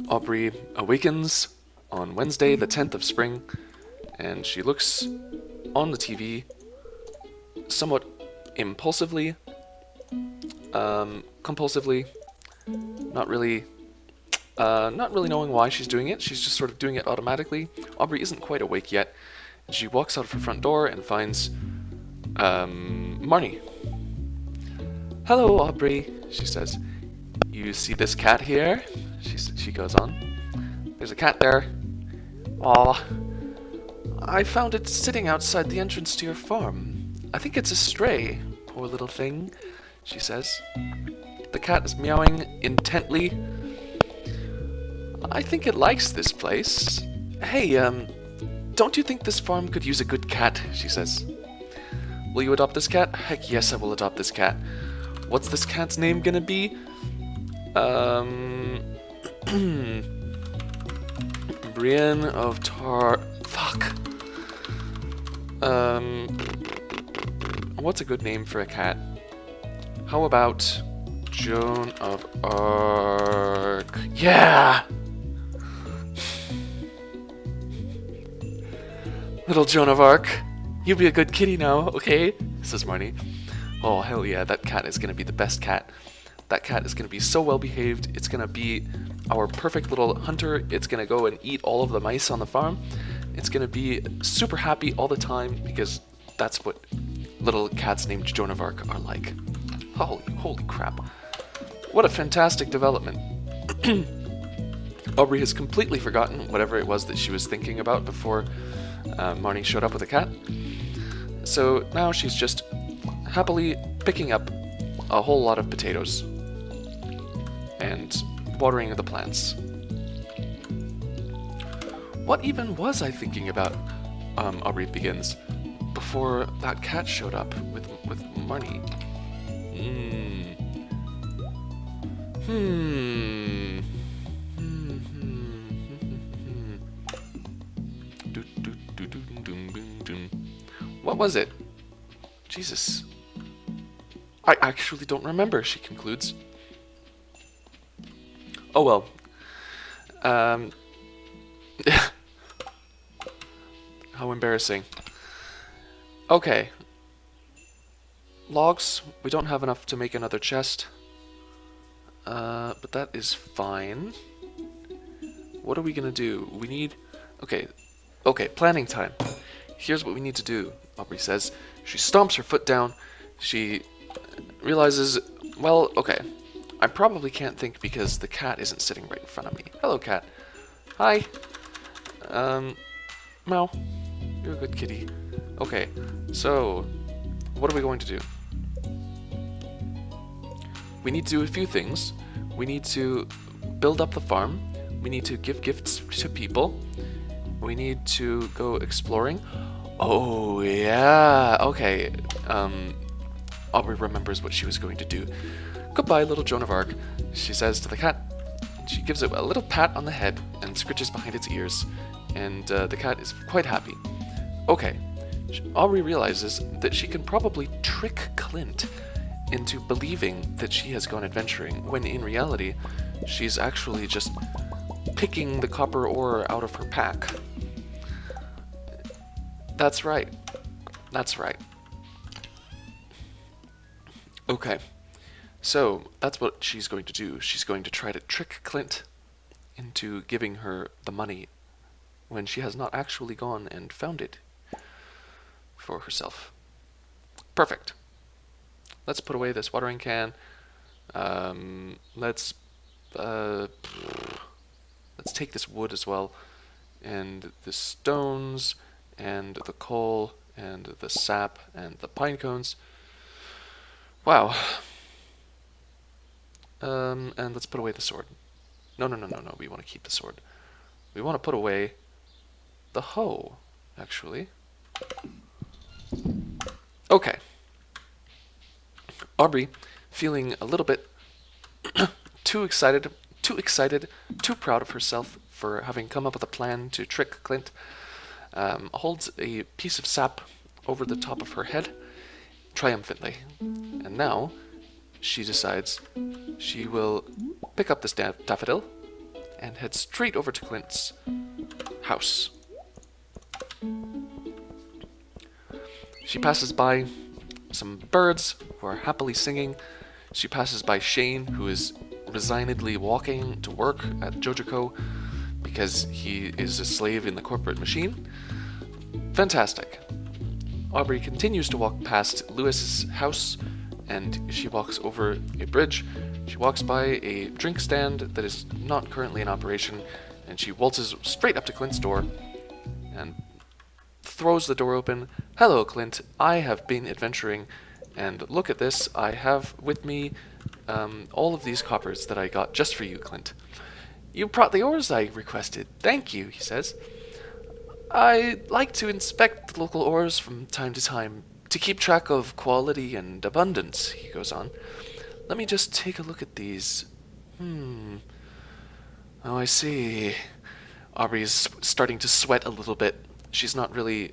Aubrey awakens on Wednesday, the 10th of spring, and she looks on the TV somewhat impulsively, compulsively, not really, not really knowing why she's doing it. She's just sort of doing it automatically. Aubrey isn't quite awake yet. She walks out of her front door and finds Marnie. "Hello, Aubrey," she says. "You see this cat here?" She goes on. "There's a cat there. Aw, I found it sitting outside the entrance to your farm. I think it's a stray, poor little thing," she says. The cat is meowing intently. "I think it likes this place. Hey, don't you think this farm could use a good cat?" she says. "Will you adopt this cat?" "Heck yes, I will adopt this cat. What's this cat's name gonna be? Brienne of Fuck. What's a good name for a cat? How about Joan of Arc? Yeah! Little Joan of Arc, you be a good kitty now, okay?" says Marnie. Oh, hell yeah, that cat is gonna be the best cat. That cat is gonna be so well behaved. It's gonna be our perfect little hunter. It's gonna go and eat all of the mice on the farm. It's gonna be super happy all the time because that's what little cats named Joan of Arc are like. Holy crap. What a fantastic development. Aubrey has completely forgotten whatever it was that she was thinking about before Marnie showed up with a cat. So now she's just happily picking up a whole lot of potatoes and watering the plants. What even was I thinking about, Aubrey begins, before that cat showed up with Marnie? What was it? Jesus. I actually don't remember, she concludes. Oh well. How embarrassing. Okay. Logs. We don't have enough to make another chest. But that is fine. What are we gonna do? We need... Okay, planning time. Here's what we need to do, Aubrey says. She stomps her foot down. She realizes, well, okay, I probably can't think because the cat isn't sitting right in front of me. Hello, cat. Hi. Meow. You're a good kitty. Okay, so what are we going to do? We need to do a few things. We need to build up the farm. We need to give gifts to people. We need to go exploring. Oh, yeah. Okay. Aubrey remembers what she was going to do. "Goodbye, little Joan of Arc," she says to the cat. She gives it a little pat on the head and scritches behind its ears, and the cat is quite happy. Okay. Aubrey realizes that she can probably trick Clint into believing that she has gone adventuring, when in reality, she's actually just picking the copper ore out of her pack. That's right. That's right. Okay. So, that's what she's going to do. She's going to try to trick Clint into giving her the money when she has not actually gone and found it for herself. Perfect. Let's put away this watering can. Let's take this wood as well, and the stones, and the coal, and the sap, and the pine cones. Wow. And let's put away the sword. No. We want to keep the sword. We want to put away the hoe, actually. Okay. Aubrey, feeling a little bit too excited, too proud of herself for having come up with a plan to trick Clint, holds a piece of sap over the top of her head triumphantly. And now she decides she will pick up this daffodil and heads straight over to Clint's house. She passes by some birds who are happily singing. She passes by Shane, who is resignedly walking to work at Jojoco because he is a slave in the corporate machine. Fantastic. Aubrey continues to walk past Lewis's house, and she walks over a bridge. She walks by a drink stand that is not currently in operation, and she waltzes straight up to Clint's door and throws the door open. Hello, Clint. I have been adventuring, and look at this. I have with me all of these coppers that I got just for you, Clint. You brought the ores I requested. Thank you, he says. I like to inspect the local ores from time to time to keep track of quality and abundance, he goes on. Let me just take a look at these. Oh, I see. Aubrey is starting to sweat a little bit. She's not really,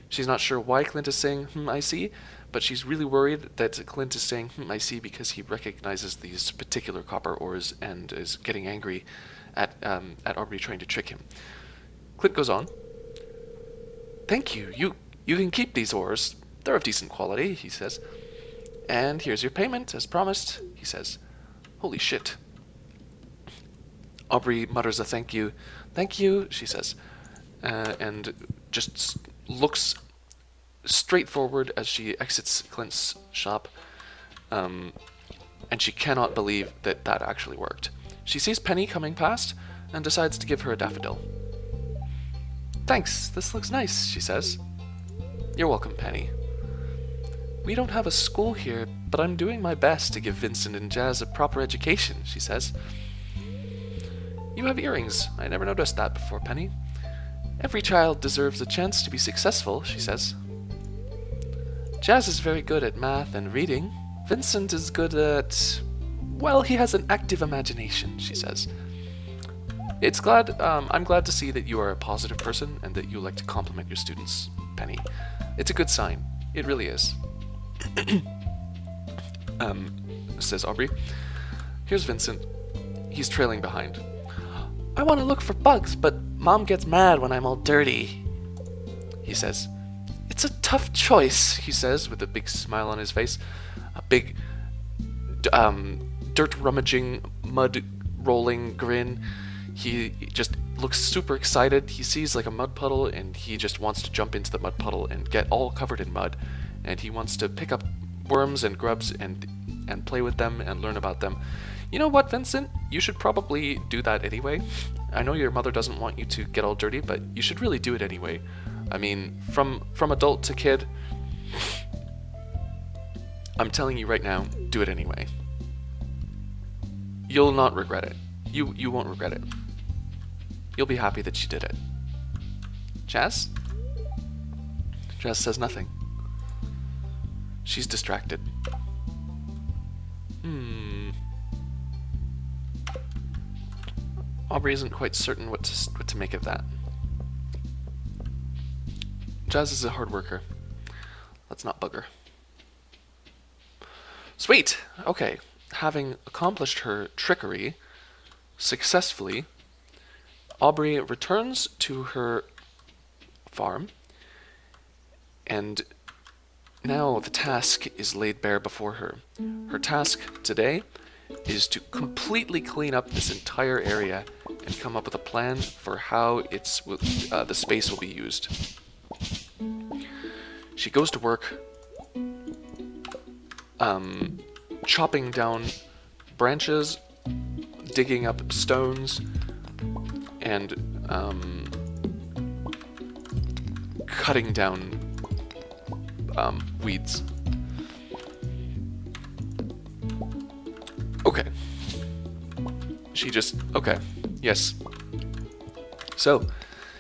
she's not sure why Clint is saying, I see, but she's really worried that Clint is saying, I see, because he recognizes these particular copper ores and is getting angry at Aubrey trying to trick him. Clint goes on. Thank you. You can keep these ores. They're of decent quality, he says. And here's your payment, as promised, he says. Holy shit. Aubrey mutters a thank you. Thank you, she says, and just looks straight forward as she exits Clint's shop, and she cannot believe that that actually worked. She sees Penny coming past and decides to give her a daffodil. Thanks, this looks nice, she says. You're welcome, Penny. We don't have a school here, but I'm doing my best to give Vincent and Jazz a proper education, she says. You have earrings. I never noticed that before, Penny. Every child deserves a chance to be successful, she says. Jazz is very good at math and reading. Vincent is good at... well, he has an active imagination, she says. I'm glad to see that you are a positive person and that you like to compliment your students, Penny. It's a good sign. It really is. Says Aubrey. Here's Vincent. He's trailing behind. I want to look for bugs, but Mom gets mad when I'm all dirty, he says. It's a tough choice, he says, with a big smile on his face. A big, dirt-rummaging, mud-rolling grin. He just looks super excited. He sees like a mud puddle, and he just wants to jump into the mud puddle and get all covered in mud. And he wants to pick up worms and grubs and play with them and learn about them. You know what, Vincent? You should probably do that anyway. I know your mother doesn't want you to get all dirty, but you should really do it anyway. I mean, from adult to kid, I'm telling you right now, do it anyway. You'll not regret it. You won't regret it. You'll be happy that you did it. Jazz? Jazz says nothing. She's distracted. Aubrey isn't quite certain what to make of that. Jazz is a hard worker. Let's not bug her. Sweet! Okay. Having accomplished her trickery successfully, Aubrey returns to her farm, and now the task is laid bare before her. Her task today is to completely clean up this entire area and come up with a plan for how the space will be used. She goes to work chopping down branches, digging up stones, and cutting down weeds. Okay. Okay, yes. So,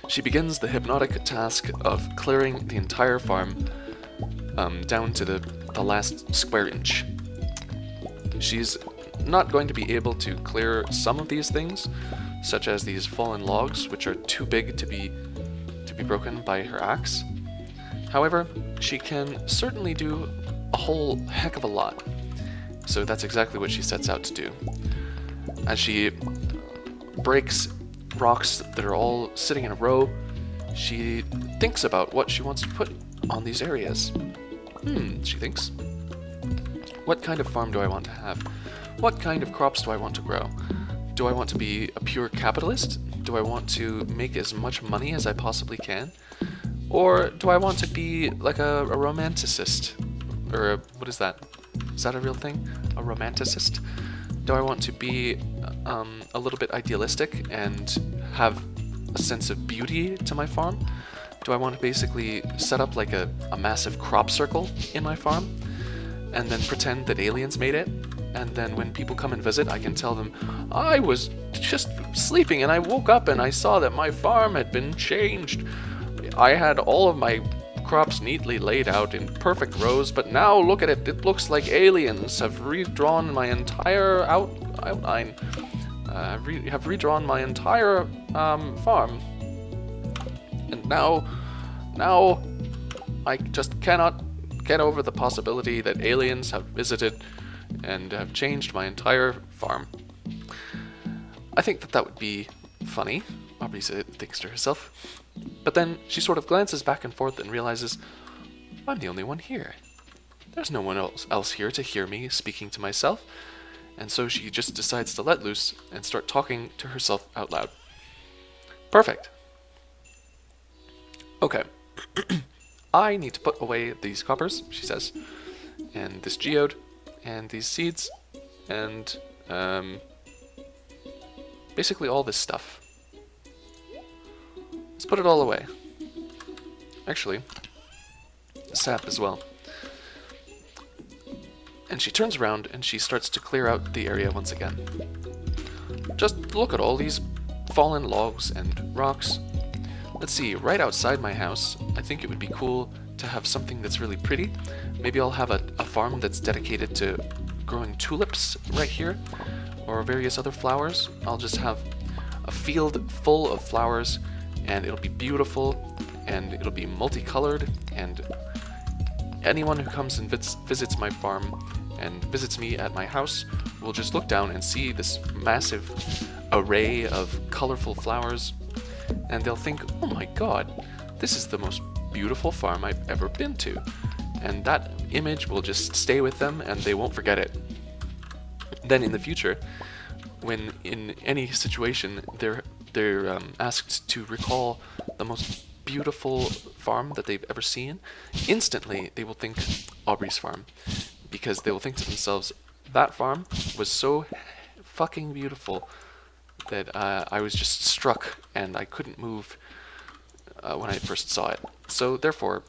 she begins the hypnotic task of clearing the entire farm down to the last square inch. She's not going to be able to clear some of these things, such as these fallen logs, which are too big to be broken by her axe. However, she can certainly do a whole heck of a lot. So that's exactly what she sets out to do. As she breaks rocks that are all sitting in a row. She thinks about what she wants to put on these areas. She thinks. What kind of farm do I want to have? What kind of crops do I want to grow? Do I want to be a pure capitalist? Do I want to make as much money as I possibly can? Or do I want to be like a romanticist? Or what is that? Is that a real thing? A romanticist? Do I want to be a little bit idealistic and have a sense of beauty to my farm? Do I want to basically set up like a massive crop circle in my farm and then pretend that aliens made it? And then when people come and visit, I can tell them, I was just sleeping and I woke up and I saw that my farm had been changed. I had all of my crops neatly laid out in perfect rows, but now look at it. It looks like aliens have redrawn my entire outline. Have redrawn my entire farm. And now I just cannot get over the possibility that aliens have visited and have changed my entire farm. I think that would be funny, Aubrey thinks to herself. But then she sort of glances back and forth and realizes, I'm the only one here. There's no one else here to hear me speaking to myself. And so she just decides to let loose and start talking to herself out loud. Perfect. Okay. I need to put away these coppers, she says, and this geode, and these seeds, and basically all this stuff. Let's put it all away. Actually, sap as well. And she turns around and she starts to clear out the area once again. Just look at all these fallen logs and rocks. Let's see, right outside my house, I think it would be cool to have something that's really pretty. Maybe I'll have a farm that's dedicated to growing tulips right here, or various other flowers. I'll just have a field full of flowers, and it'll be beautiful, and it'll be multicolored, and anyone who comes and visits my farm and visits me at my house will just look down and see this massive array of colorful flowers, and they'll think, oh my god, this is the most beautiful farm I've ever been to. And that image will just stay with them and they won't forget it. Then in the future, when in any situation they're asked to recall the most beautiful farm that they've ever seen, instantly they will think Aubrey's farm, because they will think to themselves, that farm was so fucking beautiful that I was just struck and I couldn't move when I first saw it. So therefore,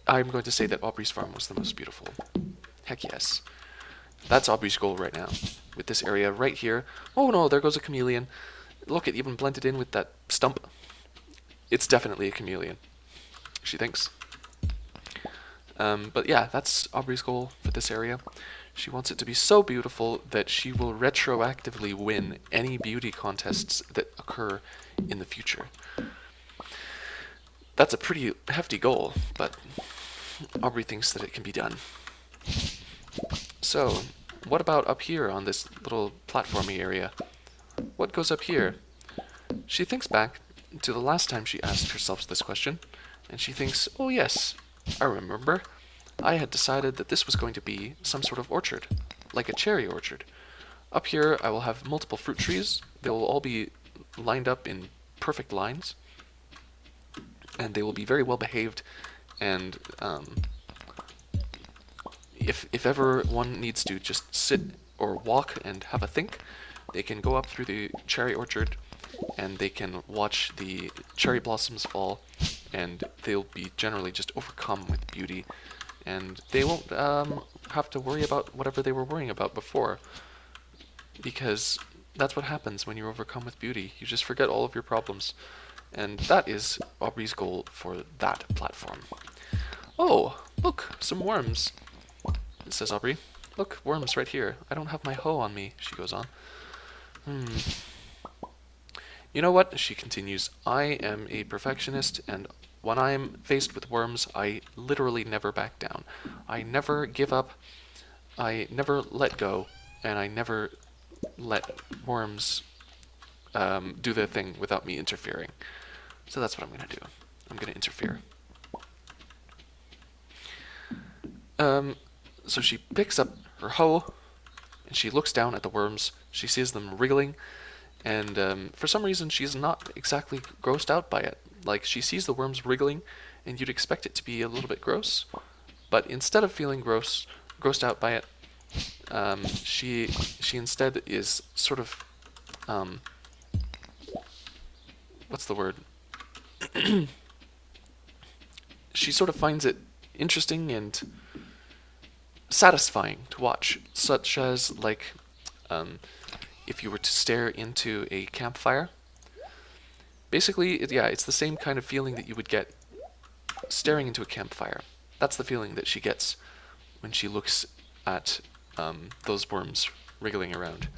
I'm going to say that Aubrey's farm was the most beautiful. Heck yes. That's Aubrey's goal right now, with this area right here. Oh no, there goes a chameleon. Look, it even blended in with that stump. It's definitely a chameleon, she thinks. But yeah, that's Aubrey's goal for this area. She wants it to be so beautiful that she will retroactively win any beauty contests that occur in the future. That's a pretty hefty goal, but Aubrey thinks that it can be done. So, what about up here on this little platformy area? What goes up here? She thinks back to the last time she asked herself this question, and she thinks, oh yes, I remember. I had decided that this was going to be some sort of orchard, like a cherry orchard. Up here I will have multiple fruit trees. They will all be lined up in perfect lines, and they will be very well behaved, and if ever one needs to just sit or walk and have a think, they can go up through the cherry orchard and they can watch the cherry blossoms fall, and they'll be generally just overcome with beauty, and they won't have to worry about whatever they were worrying about before, because that's what happens when you're overcome with beauty. You just forget all of your problems, and that is Aubrey's goal for that platform. Oh, look, some worms, says Aubrey. Look, worms right here. I don't have my hoe on me, she goes on. You know what? She continues. I am a perfectionist, and when I am faced with worms, I literally never back down. I never give up, I never let go, and I never let worms do their thing without me interfering. So that's what I'm going to do. I'm going to interfere. So she picks up her hoe, and she looks down at the worms. She sees them wriggling, and for some reason she's not exactly grossed out by it. Like, she sees the worms wriggling, and you'd expect it to be a little bit gross, but instead of feeling grossed out by it, she instead is sort of what's the word? She sort of finds it interesting and satisfying to watch, such as like if you were to stare into a campfire. Basically, it's the same kind of feeling that you would get staring into a campfire. That's the feeling that she gets when she looks at those worms wriggling around.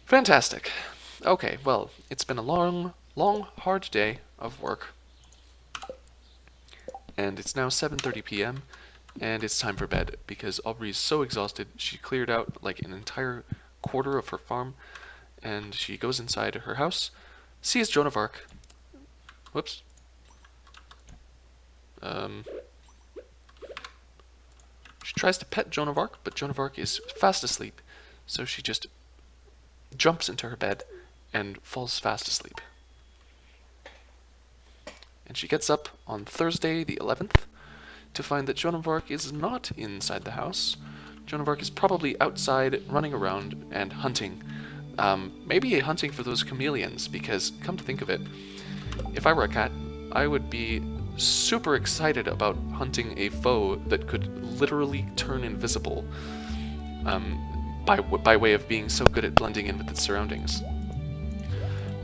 Fantastic. Okay, well, it's been a long, hard day of work, and it's now 7:30 p.m., and it's time for bed because Aubrey's so exhausted. She cleared out like an entire quarter of her farm, and she goes inside her house, sees Joan of Arc. Whoops. She tries to pet Joan of Arc, but Joan of Arc is fast asleep, so she just jumps into her bed and falls fast asleep. And she gets up on Thursday the 11th to find that Joan of Arc is not inside the house. Joan of Arc is probably outside running around and hunting. Maybe hunting for those chameleons, because come to think of it, if I were a cat, I would be super excited about hunting a foe that could literally turn invisible by way of being so good at blending in with its surroundings.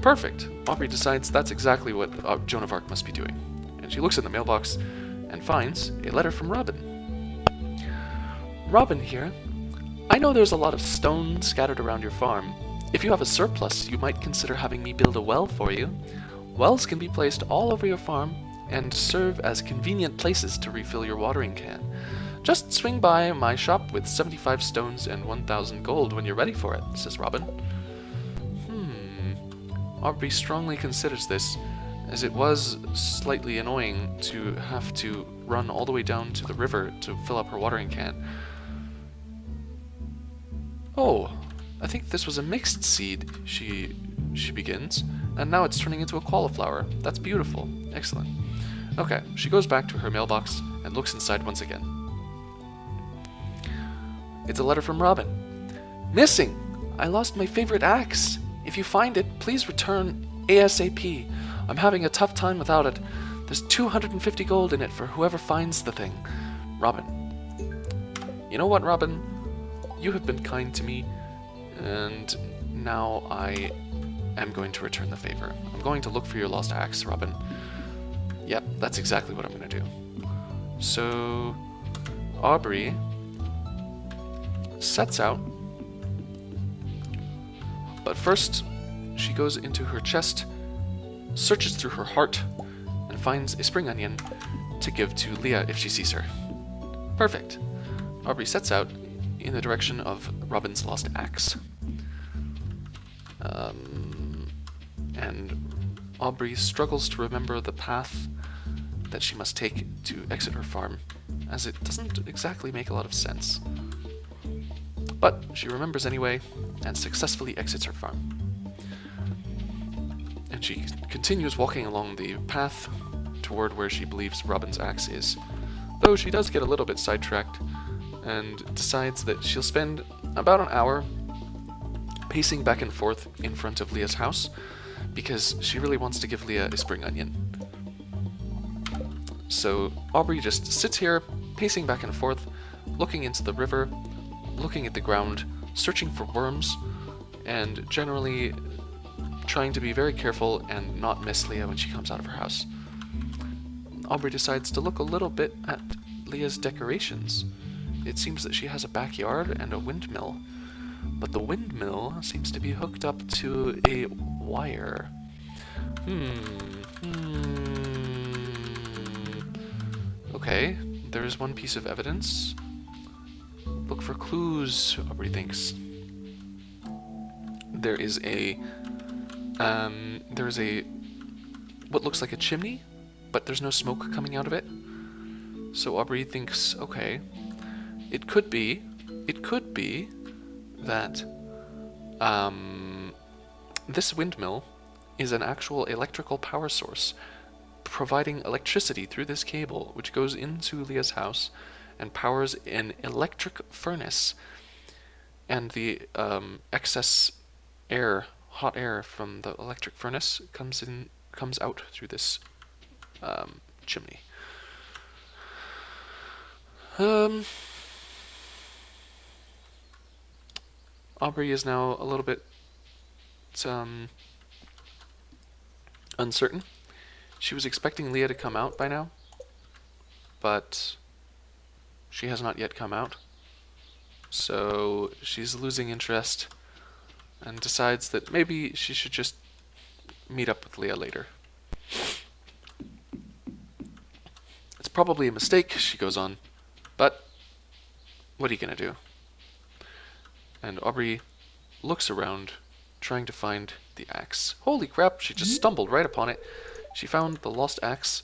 Perfect. Aubrey decides that's exactly what Joan of Arc must be doing. And she looks in the mailbox and finds a letter from Robin. Robin here. I know there's a lot of stone scattered around your farm. If you have a surplus, you might consider having me build a well for you. Wells can be placed all over your farm and serve as convenient places to refill your watering can. Just swing by my shop with 75 stones and 1,000 gold when you're ready for it, says Robin. Aubrey strongly considers this, as it was slightly annoying to have to run all the way down to the river to fill up her watering can. Oh, I think this was a mixed seed, she begins, and now it's turning into a cauliflower. That's beautiful. Excellent. Okay, she goes back to her mailbox and looks inside once again. It's a letter from Robin. Missing! I lost my favorite axe. If you find it, please return ASAP. I'm having a tough time without it. There's 250 gold in it for whoever finds the thing. Robin. You know what, Robin? You have been kind to me, and now I am going to return the favor. I'm going to look for your lost axe, Robin. Yep, that's exactly what I'm going to do. So, Aubrey sets out, but first she goes into her chest, searches through her heart, and finds a spring onion to give to Leah if she sees her. Perfect. Aubrey sets out in the direction of Robin's lost axe. And Aubrey struggles to remember the path that she must take to exit her farm, as it doesn't exactly make a lot of sense. But she remembers anyway, and successfully exits her farm. And she continues walking along the path toward where she believes Robin's axe is, though she does get a little bit sidetracked, and decides that she'll spend about an hour pacing back and forth in front of Leah's house, because she really wants to give Leah a spring onion. So Aubrey just sits here, pacing back and forth, looking into the river, looking at the ground, searching for worms, and generally trying to be very careful and not miss Leah when she comes out of her house. Aubrey decides to look a little bit at Leah's decorations. It seems that she has a backyard and a windmill, but the windmill seems to be hooked up to a wire. Okay, there is one piece of evidence. Look for clues, Aubrey thinks. there is a what looks like a chimney, but there's no smoke coming out of it. So Aubrey thinks, okay, it could be that this windmill is an actual electrical power source, providing electricity through this cable, which goes into Leah's house and powers an electric furnace. And the excess air, hot air from the electric furnace comes out through this chimney. Aubrey is now a little bit uncertain. She was expecting Leah to come out by now, but she has not yet come out. So she's losing interest and decides that maybe she should just meet up with Leah later. It's probably a mistake, she goes on, but what are you gonna do? And Aubrey looks around, trying to find the axe. Holy crap, she just stumbled right upon it. She found the lost axe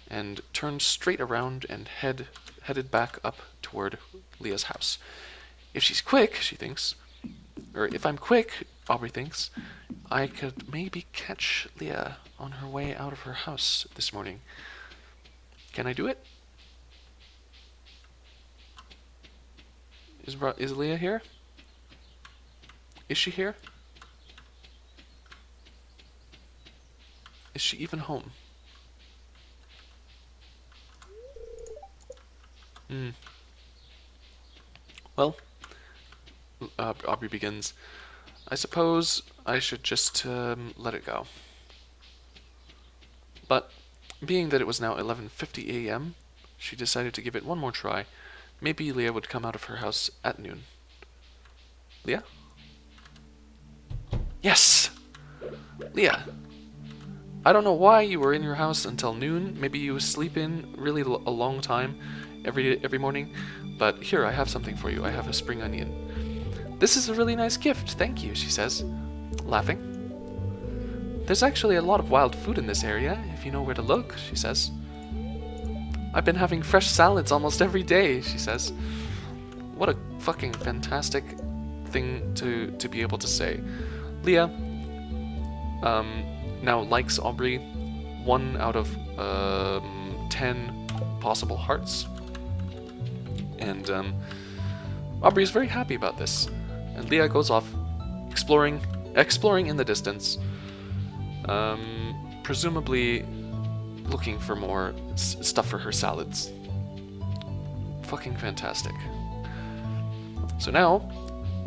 and turned straight around and headed back up toward Leah's house. If she's quick, she thinks, or if I'm quick, Aubrey thinks, I could maybe catch Leah on her way out of her house this morning. Can I do it? Is Leah here? Is she here? Is she even home? Well, Aubrey begins. I suppose I should just let it go. But being that it was now 11:50 a.m., she decided to give it one more try. Maybe Leah would come out of her house at noon. Leah? Yes! Leah! I don't know why you were in your house until noon. Maybe you sleep in really a long time every morning. But here, I have something for you. I have a spring onion. This is a really nice gift, thank you, she says, laughing. There's actually a lot of wild food in this area, if you know where to look, she says. I've been having fresh salads almost every day, she says. What a fucking fantastic thing to be able to say. Leah now likes Aubrey 1 out of 10 possible hearts. And Aubrey is very happy about this. And Leah goes off exploring in the distance, presumably looking for more stuff for her salads. Fucking fantastic. So now,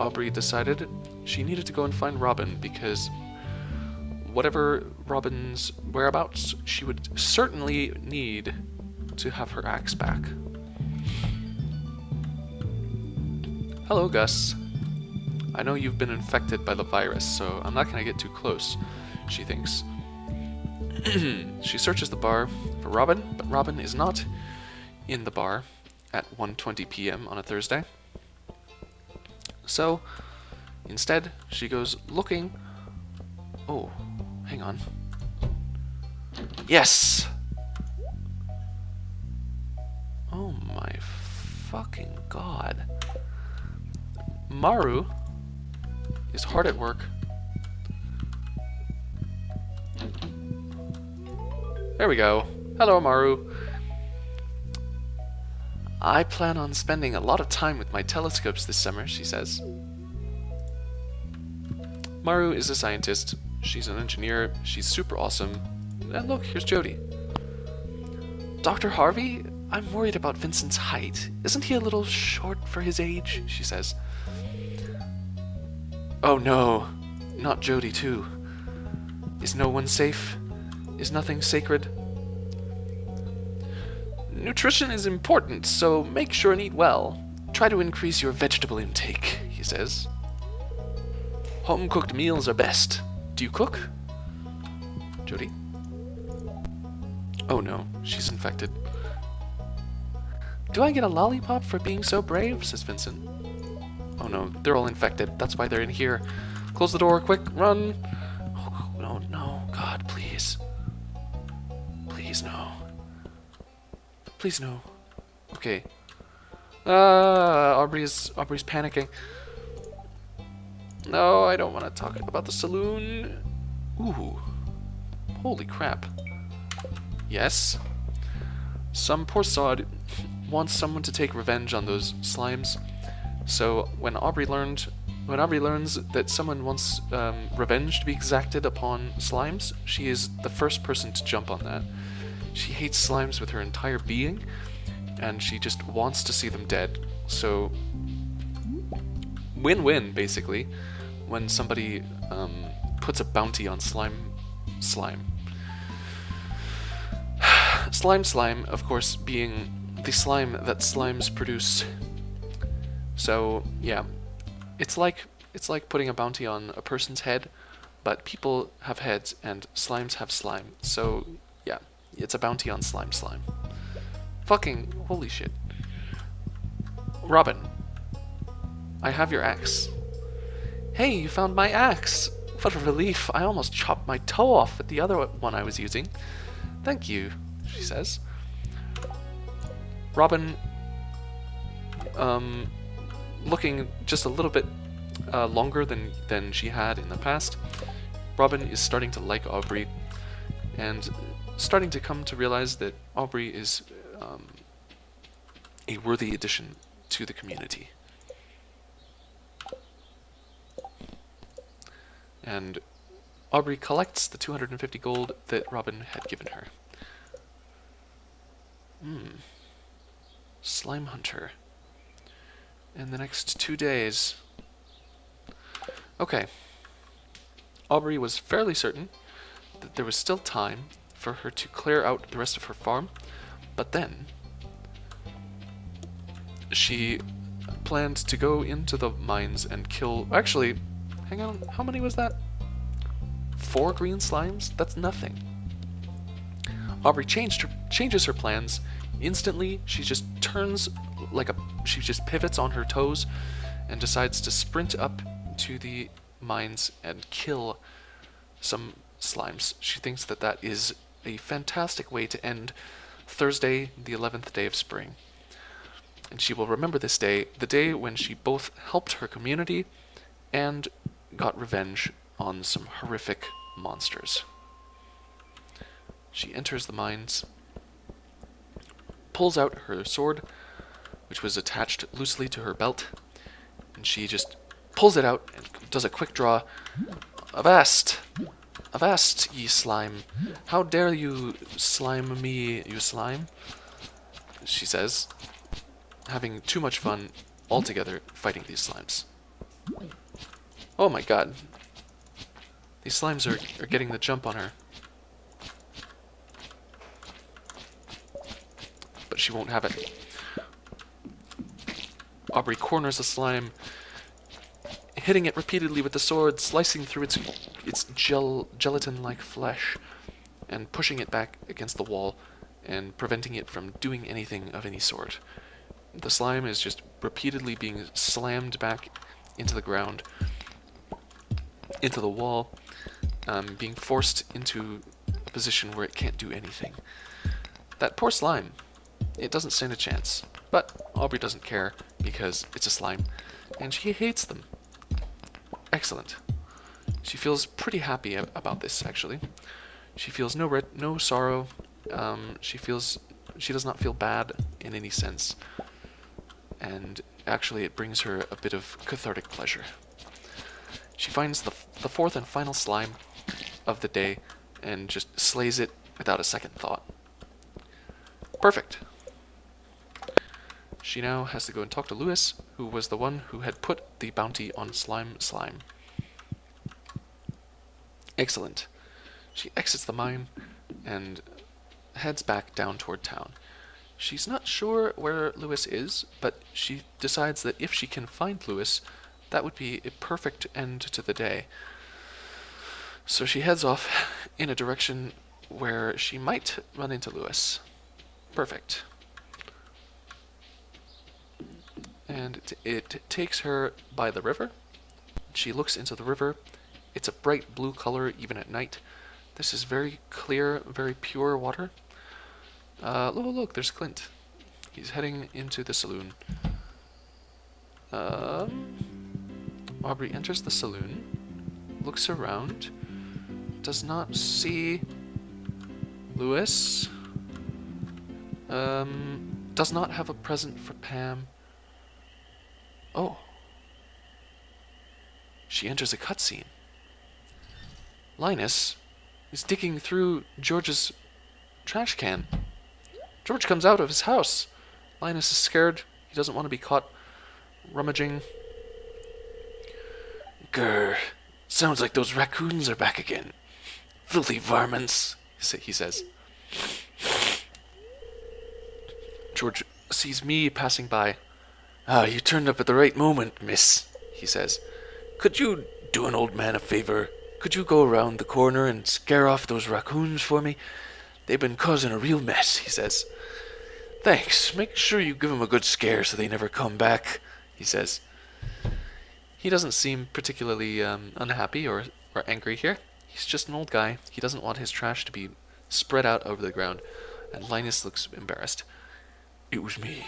Aubrey decided she needed to go and find Robin, because whatever Robin's whereabouts, she would certainly need to have her axe back. Hello, Gus. I know you've been infected by the virus, so I'm not going to get too close, she thinks. She searches the bar for Robin, but Robin is not in the bar at 1:20 p.m. on a Thursday. So, instead, she goes looking... Oh, hang on. Yes! Oh my fucking god. Maru is hard at work. There we go. Hello, Maru. I plan on spending a lot of time with my telescopes this summer, she says. Maru is a scientist. She's an engineer. She's super awesome. And look, here's Jody. Dr. Harvey, I'm worried about Vincent's height. Isn't he a little short for his age? She says. Oh no, not Jody too. Is no one safe? Is nothing sacred? Nutrition is important, so make sure and eat well. Try to increase your vegetable intake, he says. Home-cooked meals are best. Do you cook? Jody? Oh no, she's infected. Do I get a lollipop for being so brave? Says Vincent. Oh no, they're all infected. That's why they're in here. Close the door, quick, run! Oh, no, no, God, please. Please, no. Please, no. Okay. Aubrey's panicking. No, I don't want to talk about the saloon. Ooh. Holy crap. Yes. Some poor sod wants someone to take revenge on those slimes. So when Aubrey learns that someone wants revenge to be exacted upon slimes, she is the first person to jump on that. She hates slimes with her entire being, and she just wants to see them dead. So win-win, basically, when somebody puts a bounty on slime. Slime, of course, being the slime that slimes produce. So yeah, it's like putting a bounty on a person's head, but people have heads and slimes have slime. So yeah, it's a bounty on slime. Fucking holy shit. Robin, I have your axe. Hey, you found my axe! What a relief, I almost chopped my toe off with the other one I was using. Thank you, she says. Robin, looking just a little bit longer than she had in the past, Robin is starting to like Aubrey, and starting to come to realize that Aubrey is a worthy addition to the community. And Aubrey collects the 250 gold that Robin had given her. Slime Hunter. In the next 2 days. Okay. Aubrey was fairly certain that there was still time for her to clear out the rest of her farm, but then she planned to go into the mines and kill... Actually, hang on, how many was that? 4 green slimes? That's nothing. Aubrey changes her plans. Instantly, she just turns she just pivots on her toes and decides to sprint up to the mines and kill some slimes. She thinks that that is a fantastic way to end Thursday, the 11th day of spring. And she will remember this day, the day when she both helped her community and got revenge on some horrific monsters. She enters the mines, pulls out her sword, which was attached loosely to her belt, and she just pulls it out and does a quick draw. Avast! Avast, ye slime! How dare you slime me, you slime? She says, having too much fun altogether fighting these slimes. Oh my god. These slimes are getting the jump on her. But she won't have it. Aubrey corners the slime, hitting it repeatedly with the sword, slicing through its gelatin-like flesh, and pushing it back against the wall, and preventing it from doing anything of any sort. The slime is just repeatedly being slammed back into the ground, into the wall, being forced into a position where it can't do anything. That poor slime. It doesn't stand a chance. But Aubrey doesn't care, because it's a slime, and she hates them. Excellent. She feels pretty happy about this, actually. She feels no sorrow. She does not feel bad in any sense. And actually it brings her a bit of cathartic pleasure. She finds the fourth and final slime of the day and just slays it without a second thought. Perfect. She now has to go and talk to Lewis, who was the one who had put the bounty on Slime. Excellent. She exits the mine and heads back down toward town. She's not sure where Lewis is, but she decides that if she can find Lewis, that would be a perfect end to the day. So she heads off in a direction where she might run into Lewis. Perfect. And it takes her by the river, She looks into the river. It's a bright blue color even at night. This is very clear, very pure water. Look, there's Clint. He's heading into the saloon. Aubrey enters the saloon, looks around, does not see Lewis, does not have a present for Pam. Oh. She enters a cutscene. Linus is digging through George's trash can. George comes out of his house. Linus is scared. He doesn't want to be caught rummaging. Grr. Sounds like those raccoons are back again. Filthy varmints, he says. George sees me passing by. Ah, you turned up at the right moment, miss, he says. Could you do an old man a favor? Could you go around the corner and scare off those raccoons for me? They've been causing a real mess, he says. Thanks. Make sure you give them a good scare so they never come back, he says. He doesn't seem particularly unhappy or angry here. He's just an old guy. He doesn't want his trash to be spread out over the ground. And Linus looks embarrassed. It was me.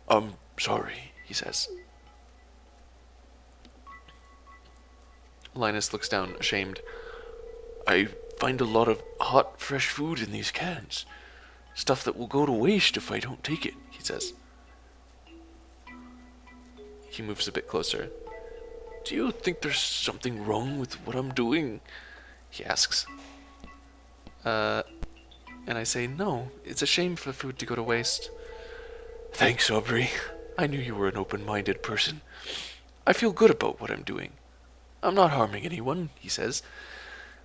I'm sorry, he says. Linus looks down, ashamed. I find a lot of hot, fresh food in these cans. Stuff that will go to waste if I don't take it, he says. He moves a bit closer. Do you think there's something wrong with what I'm doing? He asks. And I say, no, it's a shame for the food to go to waste. Thanks, Aubrey. I knew you were an open-minded person. I feel good about what I'm doing. I'm not harming anyone, he says,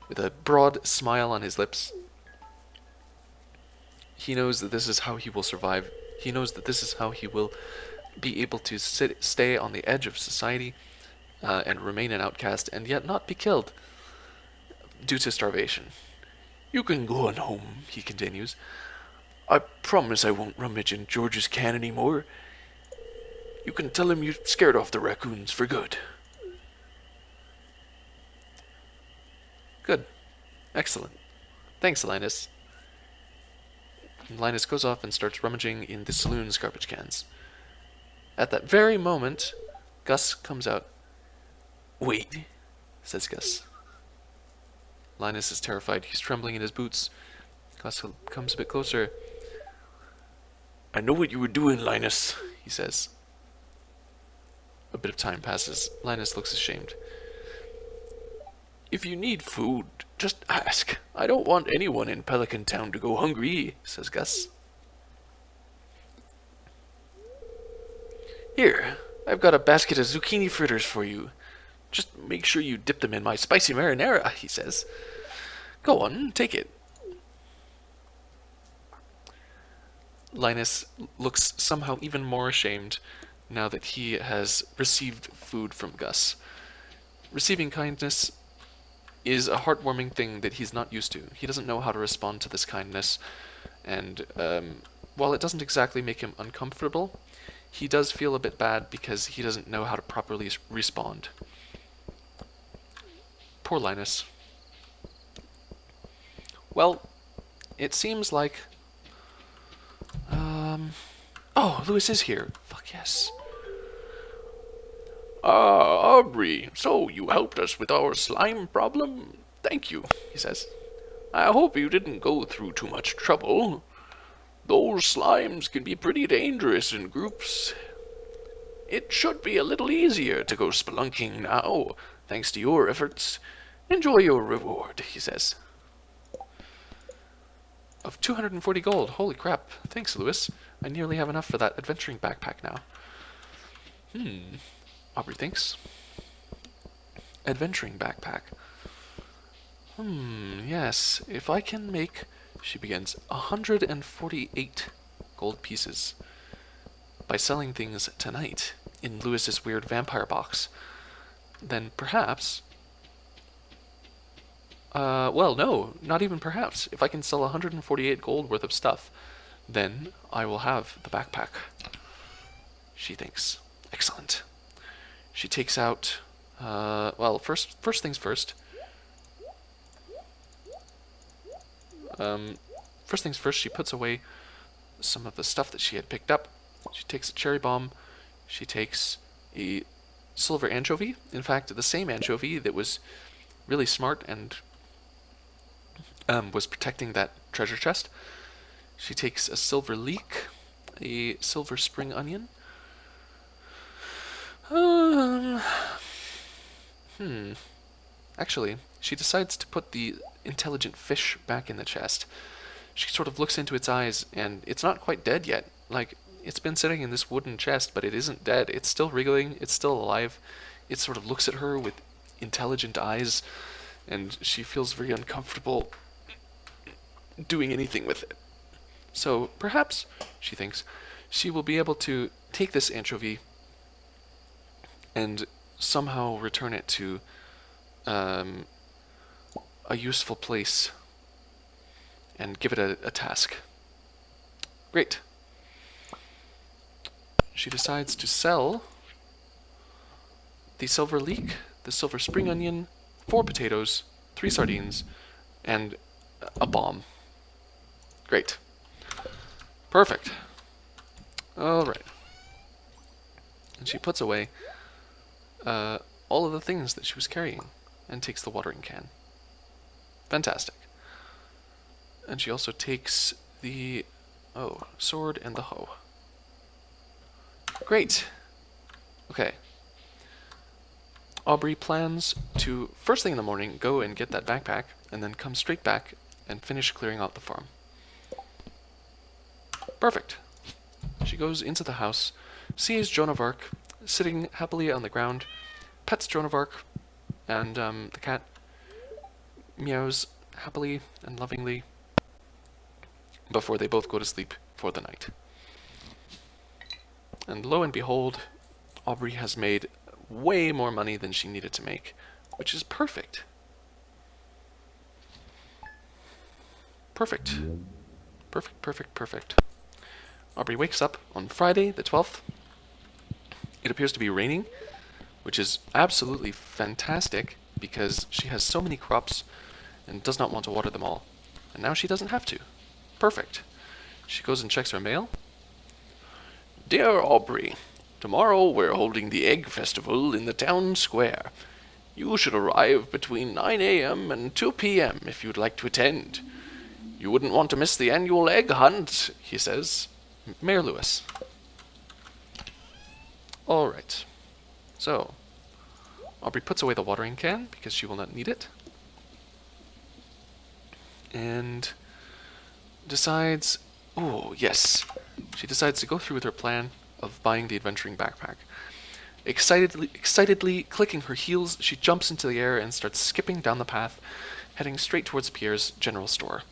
with a broad smile on his lips. He knows that this is how he will survive. He knows that this is how he will be able to stay on the edge of society and remain an outcast and yet not be killed due to starvation. You can go on home, he continues. I promise I won't rummage in George's can anymore. You can tell him you scared off the raccoons for good. Good. Excellent. Thanks, Linus. And Linus goes off and starts rummaging in the saloon's garbage cans. At that very moment, Gus comes out. Wait, says Gus. Linus is terrified. He's trembling in his boots. Gus comes a bit closer. I know what you were doing, Linus, he says. A bit of time passes. Linus looks ashamed. If you need food, just ask. I don't want anyone in Pelican Town to go hungry, says Gus. Here, I've got a basket of zucchini fritters for you. Just make sure you dip them in my spicy marinara, he says. Go on, take it. Linus looks somehow even more ashamed now that he has received food from Gus. Receiving kindness is a heartwarming thing that he's not used to. He doesn't know how to respond to this kindness, and while it doesn't exactly make him uncomfortable, he does feel a bit bad because he doesn't know how to properly respond. Poor Linus. Well, it seems like... Oh, Lewis is here. Fuck yes. Aubrey, so you helped us with our slime problem? Thank you, he says. I hope you didn't go through too much trouble. Those slimes can be pretty dangerous in groups. It should be a little easier to go spelunking now, thanks to your efforts. Enjoy your reward, he says. Of 240 gold. Holy crap. Thanks, Lewis. I nearly have enough for that adventuring backpack now. Aubrey thinks. Adventuring backpack. Yes. If I can make, she begins, 148 gold pieces by selling things tonight in Lewis's weird vampire box, then perhaps... well, no, not even perhaps. If I can sell 148 gold worth of stuff, then I will have the backpack. She thinks. Excellent. She takes out Well, first things first. First things first, she puts away some of the stuff that she had picked up. She takes a cherry bomb. She takes a silver anchovy. In fact, the same anchovy that was really smart and was protecting that treasure chest. She takes a silver leek, a silver spring onion. Um, Actually, she decides to put the intelligent fish back in the chest. She sort of looks into its eyes, and it's not quite dead yet. Like, it's been sitting in this wooden chest, but it isn't dead. It's still wriggling, it's still alive. It sort of looks at her with intelligent eyes, and she feels very uncomfortable doing anything with it. So perhaps, she thinks, she will be able to take this anchovy and somehow return it to a useful place and give it a task. Great. She decides to sell the silver leek, the silver spring onion, 4 potatoes, 3 sardines, and a bomb. Great. Perfect. Alright. And she puts away all of the things that she was carrying and takes the watering can. Fantastic. And she also takes the sword and the hoe. Great. Okay. Aubrey plans to, first thing in the morning, go and get that backpack, and then come straight back and finish clearing out the farm. Perfect. She goes into the house, sees Joan of Arc sitting happily on the ground, pets Joan of Arc, and the cat meows happily and lovingly before they both go to sleep for the night. And lo and behold, Aubrey has made way more money than she needed to make, which is perfect. Perfect. Perfect, perfect, perfect. Aubrey wakes up on Friday, the 12th. It appears to be raining, which is absolutely fantastic because she has so many crops and does not want to water them all. And now she doesn't have to. Perfect. She goes and checks her mail. Dear Aubrey, tomorrow we're holding the Egg Festival in the town square. You should arrive between 9 a.m. and 2 p.m. if you'd like to attend. You wouldn't want to miss the annual egg hunt, he says. Mayor Lewis. Alright. So, Aubrey puts away the watering can because she will not need it. And decides, oh yes, she decides to go through with her plan of buying the adventuring backpack. Excitedly clicking her heels, she jumps into the air and starts skipping down the path, heading straight towards Pierre's general store.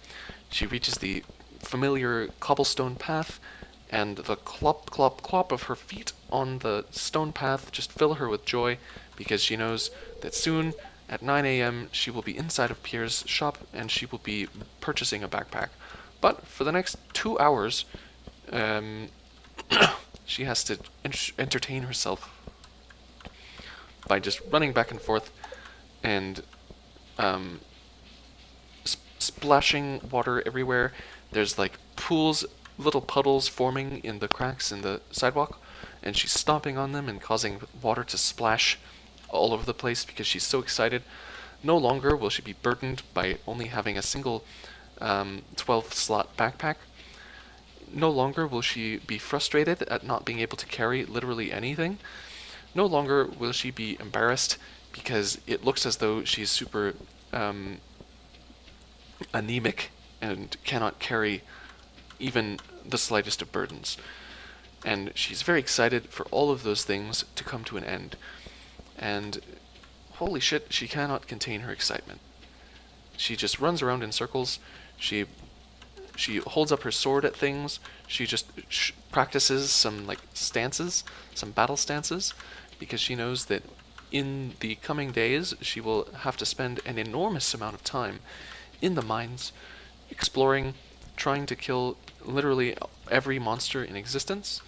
She reaches the familiar cobblestone path, and the clop, clop, clop of her feet on the stone path just fill her with joy, because she knows that soon, at 9 a.m., she will be inside of Pierre's shop, and she will be purchasing a backpack. But for the next 2 hours, she has to entertain herself by just running back and forth and splashing water everywhere. There's like pools, little puddles forming in the cracks in the sidewalk, and she's stomping on them and causing water to splash all over the place because she's so excited. No longer will she be burdened by only having a single 12-slot backpack. No longer will she be frustrated at not being able to carry literally anything. No longer will she be embarrassed because it looks as though she's super anemic and cannot carry even the slightest of burdens. And she's very excited for all of those things to come to an end. And holy shit, she cannot contain her excitement. She just runs around in circles. She holds up her sword at things. She just practices some like stances, some battle stances, because she knows that in the coming days she will have to spend an enormous amount of time in the mines, exploring, trying to kill literally every monster in existence,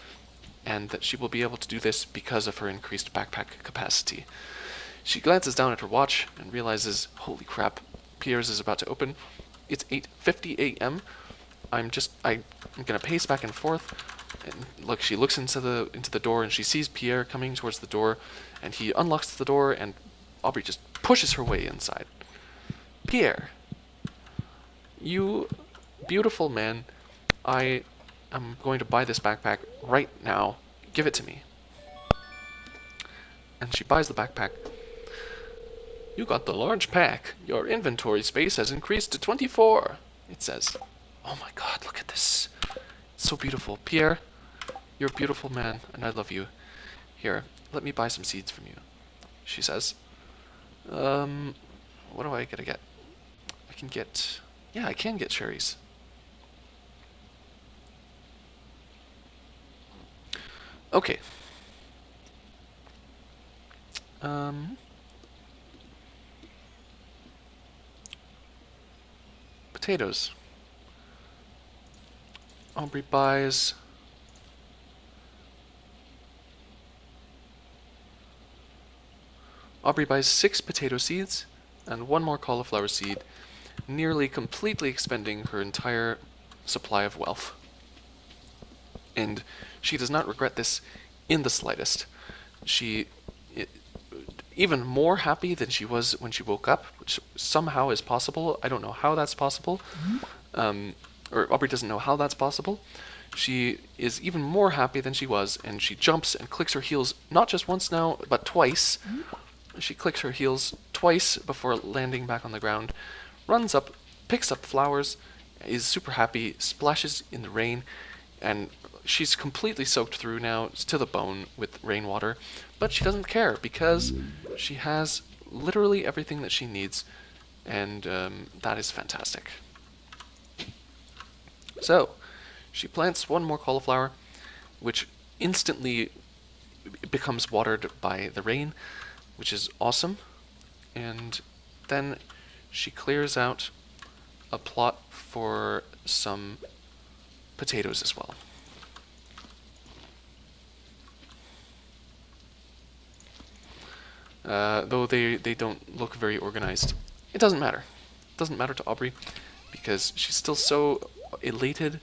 and that she will be able to do this because of her increased backpack capacity. She glances down at her watch and realizes, holy crap, Pierre's is about to open. It's 8:50 a.m. I'm gonna pace back and forth, and look, she looks into the door and she sees Pierre coming towards the door, and he unlocks the door and Aubrey just pushes her way inside. Pierre, you beautiful man, I am going to buy this backpack right now. Give it to me. And she buys the backpack. You got the large pack. Your inventory space has increased to 24, it says. Oh my god, look at this. It's so beautiful. Pierre, you're a beautiful man, and I love you. Here, let me buy some seeds from you, she says. What do I gotta get? I can get cherries. Okay. Potatoes. Aubrey buys Aubrey buys 6 potato seeds and 1 more cauliflower seed, nearly completely expending her entire supply of wealth. And she does not regret this in the slightest. She, even more happy than she was when she woke up, which somehow is possible. I don't know how that's possible. Or Aubrey doesn't know how that's possible. She is even more happy than she was, and she jumps and clicks her heels, not just once now, but twice. She clicks her heels twice before landing back on the ground, runs up, picks up flowers, is super happy, splashes in the rain, and she's completely soaked through now to the bone with rainwater, but she doesn't care because she has literally everything that she needs, and that is fantastic. So, she plants 1 more cauliflower, which instantly becomes watered by the rain, which is awesome. And then she clears out a plot for some potatoes as well. Though they don't look very organized. It doesn't matter. It doesn't matter to Aubrey, because she's still so elated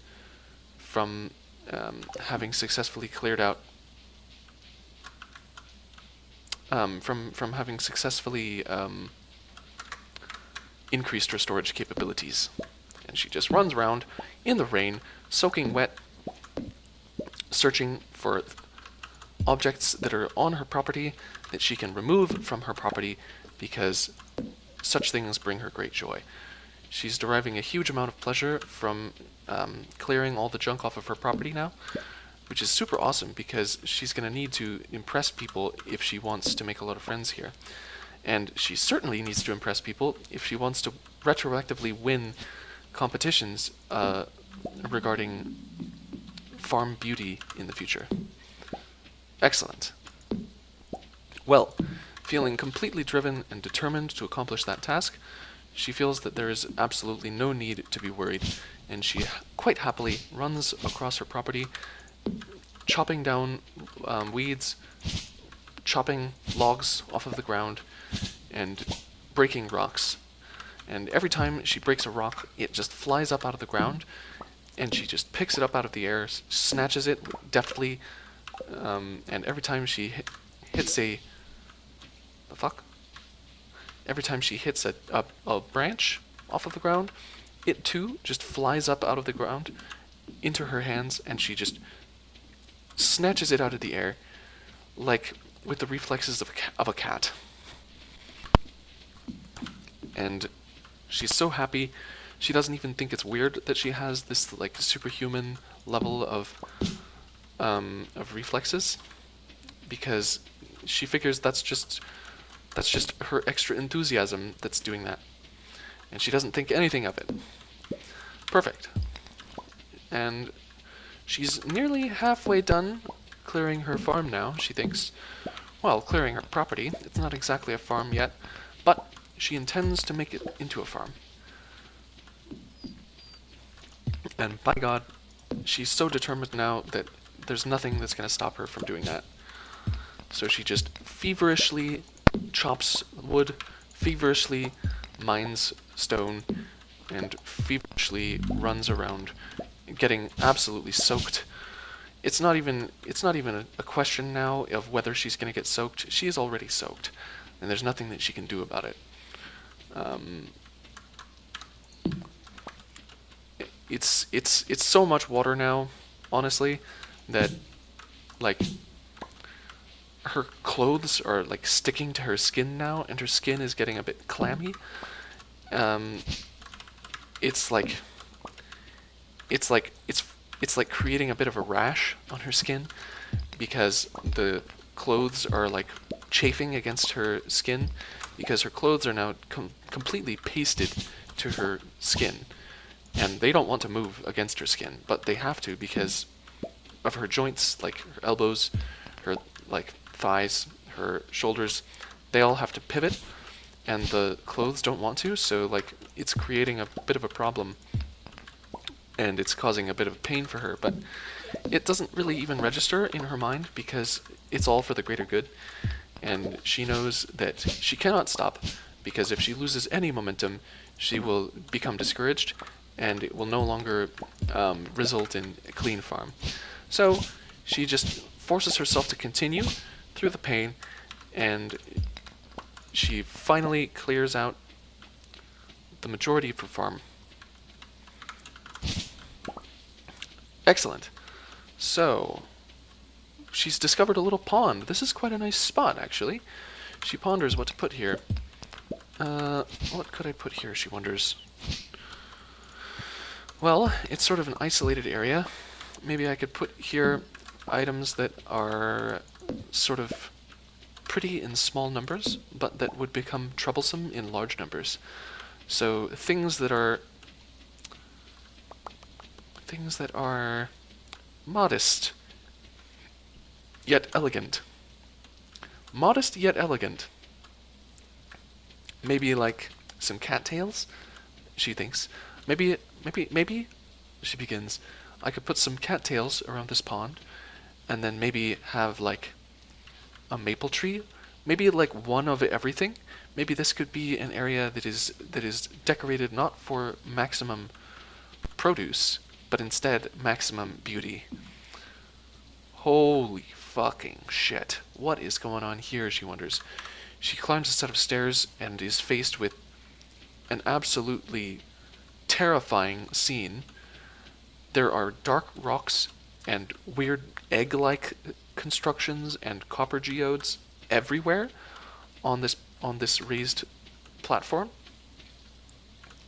from having successfully cleared out from having successfully increased her storage capabilities. And she just runs around in the rain, soaking wet, searching for objects that are on her property that she can remove from her property, because such things bring her great joy. She's deriving a huge amount of pleasure from clearing all the junk off of her property now, which is super awesome because she's going to need to impress people if she wants to make a lot of friends here. And she certainly needs to impress people if she wants to retroactively win competitions regarding farm beauty in the future. Excellent. Well, feeling completely driven and determined to accomplish that task, she feels that there is absolutely no need to be worried, and she quite happily runs across her property, chopping down weeds, chopping logs off of the ground, and breaking rocks. And every time she breaks a rock, it just flies up out of the ground, and she just picks it up out of the air, snatches it deftly, and every time she hits a... the fuck? Every time she hits a branch off of the ground, it too just flies up out of the ground into her hands, and she just snatches it out of the air, like with the reflexes of a cat. And she's so happy, she doesn't even think it's weird that she has this like superhuman level of reflexes, because she figures that's just her extra enthusiasm that's doing that. And she doesn't think anything of it. Perfect. And she's nearly halfway done clearing her farm now, she thinks. Well, clearing her property. It's not exactly a farm yet, but she intends to make it into a farm. And by God, she's so determined now that there's nothing that's going to stop her from doing that. So she just feverishly chops wood, feverishly mines stone, and feverishly runs around, getting absolutely soaked. It's not even a question now of whether she's going to get soaked. She is already soaked, and there's nothing that she can do about it. Um, it's so much water now, honestly, that like her clothes are like sticking to her skin now, and her skin is getting a bit clammy. Um, it's like it's like it's it's like creating a bit of a rash on her skin because the clothes are like chafing against her skin because her clothes are now completely pasted to her skin, and they don't want to move against her skin, but they have to because of her joints, like her elbows, her like thighs, her shoulders. They all have to pivot, and the clothes don't want to, so like it's creating a bit of a problem, and it's causing a bit of pain for her, but it doesn't really even register in her mind because it's all for the greater good, and she knows that she cannot stop because if she loses any momentum, she will become discouraged, and it will no longer result in a clean farm. So she just forces herself to continue through the pain, and she finally clears out the majority of her farm. Excellent. So, she's discovered a little pond. This is quite a nice spot, actually. She ponders what to put here. What could I put here, she wonders. Well, it's sort of an isolated area. Maybe I could put here items that are sort of pretty in small numbers, but that would become troublesome in large numbers. So things that are modest yet elegant. Modest yet elegant. Maybe like some cattails, she thinks. Maybe, she begins. I could put some cattails around this pond, and then maybe have like a maple tree. Maybe like one of everything. Maybe this could be an area that is decorated not for maximum produce, but instead maximum beauty. Holy fucking shit. What is going on here, she wonders. She climbs a set of stairs and is faced with an absolutely terrifying scene. There are dark rocks and weird egg-like constructions and copper geodes everywhere on this raised platform,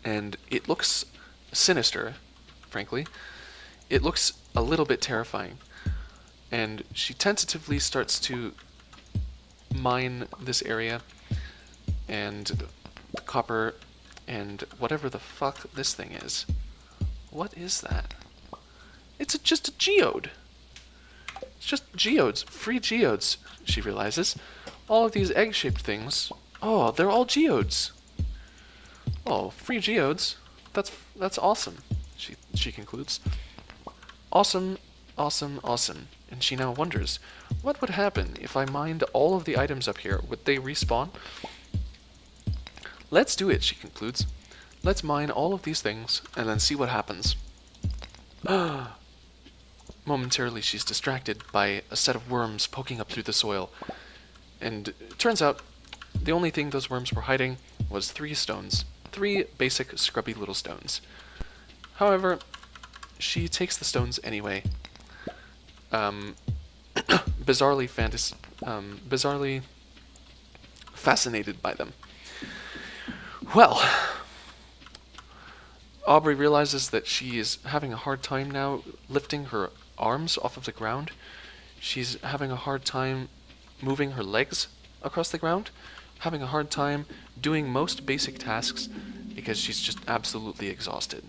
and it looks sinister, frankly. It looks a little bit terrifying, and she tentatively starts to mine this area and the copper and whatever the fuck this thing is. What is that? It's just a geode. It's just geodes, free geodes, she realizes. All of these egg-shaped things, oh, they're all geodes. Oh, free geodes. That's awesome, she concludes. Awesome, awesome, awesome. And she now wonders, what would happen if I mined all of the items up here? Would they respawn? Let's do it, she concludes. Let's mine all of these things and then see what happens. Momentarily, she's distracted by a set of worms poking up through the soil. And it turns out the only thing those worms were hiding was 3 stones. 3 basic, scrubby little stones. However, she takes the stones anyway. Bizarrely fascinated by them. Well, Aubrey realizes that she is having a hard time now lifting her arms off of the ground. She's having a hard time moving her legs across the ground, having a hard time doing most basic tasks because she's just absolutely exhausted.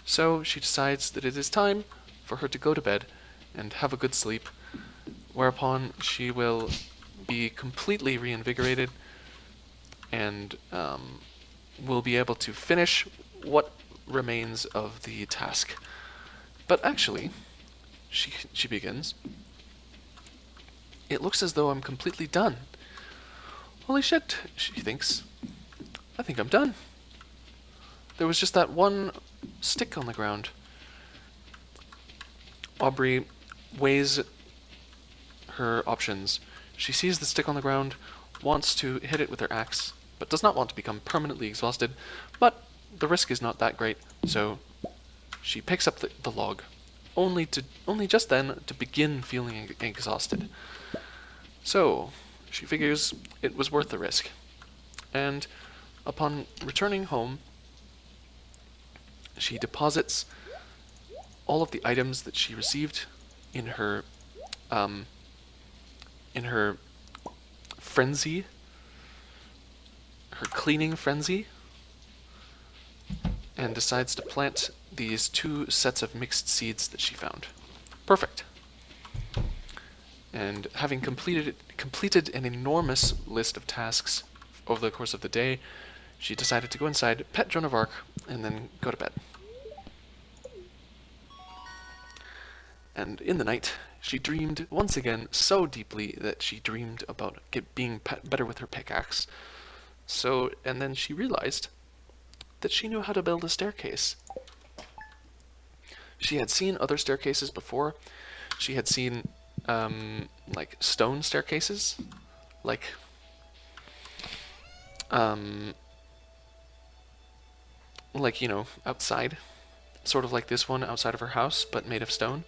So she decides that it is time for her to go to bed and have a good sleep, whereupon she will be completely reinvigorated and will be able to finish what remains of the task. But actually, she begins, it looks as though I'm completely done. Holy shit, she thinks. I think I'm done. There was just that one stick on the ground. Aubrey weighs her options. She sees the stick on the ground, wants to hit it with her axe, but does not want to become permanently exhausted. But the risk is not that great, so she picks up the log, only just then to begin feeling exhausted. So she figures it was worth the risk, and upon returning home, she deposits all of the items that she received in her frenzy, her cleaning frenzy, and decides to plant these 2 sets of mixed seeds that she found. Perfect. And having completed an enormous list of tasks over the course of the day, she decided to go inside, pet Joan of Arc, and then go to bed. And in the night, she dreamed once again so deeply that she dreamed about being better with her pickaxe. And then she realized that she knew how to build a staircase. She had seen other staircases before. She had seen, like, stone staircases. Like, you know, outside. Sort of like this one outside of her house, but made of stone.